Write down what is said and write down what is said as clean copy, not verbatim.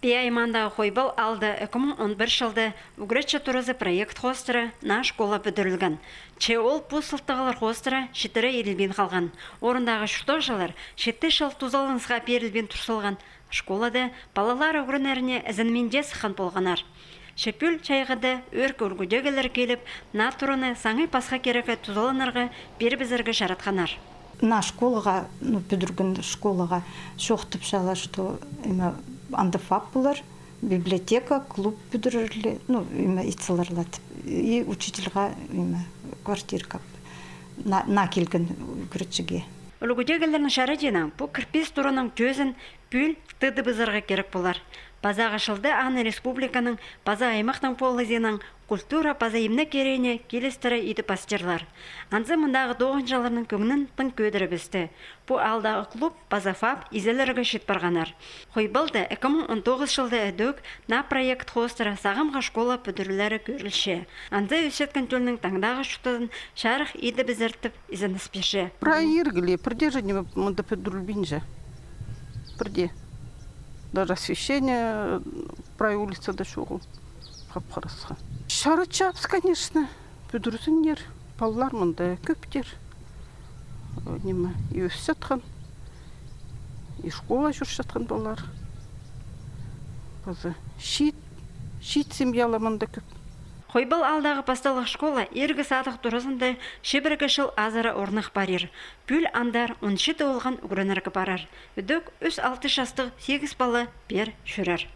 Пиаймандағы Хойбал алды 2011 жылды Угреча турызы проект хостыры на школа бүдірілген. Чеол пусылтығылар хостыры шетірі ерілбен қалған. Орындағы шүртіқ жылар шетті шыл тузалыңызға берілбен тұрсылған. Школады балалар өгірінеріне әзінменде сыққан болғанар. Шепіл чайғыды өрк өргідегілер келіп, на тұрыны саңы пасқа керегі тузалынырғы бер бізіргі жаратқанар. На школаға, бүдіргін школаға шоқтып шала, что андыфап бұлар, библиотека, клуб бүдірілі, итсыларлатып, и учительға квартирка на келген күрітшіге. Үлгідегілерінің шары денің, бұл кірпес тұрының төзін пүл тұды бізірға керек болар. Базаға шылды аны республиканың база аймақтың полызенің культура база емні керейіне келестірі еді пастерлар. Анзы мұндағы 9 жыларының көңінің тың көдірі бісті. Бұл алдағы клуб базафаб изелерігі шет барғанар. Хойбылды 2019 жылды әдөк на проект хостыры сағымға школа бүдірілері көрілші. Анзы өсеткен төлінің таңдағы шүтізін шарық еді бізіртіп изін іспеші. Проергілі, бірде және мұнда бүдірілбейінже. Бірде. Даже освещение про улицу дошел. Шарычапс, конечно, бүдірсінер, балалар мұнда көптер. И өсі жатқан, и школа жүрші жатқан балалар. Шит семьялы мұнда көп. Хойбыл алдағы пасталық школа ергі садық тұрызынды шебіргі шыл азыры орнық барыр. Пүл андар 17 олған үгірініргі барар. Үдік 3-6 жастық 8 балы бер жүрер.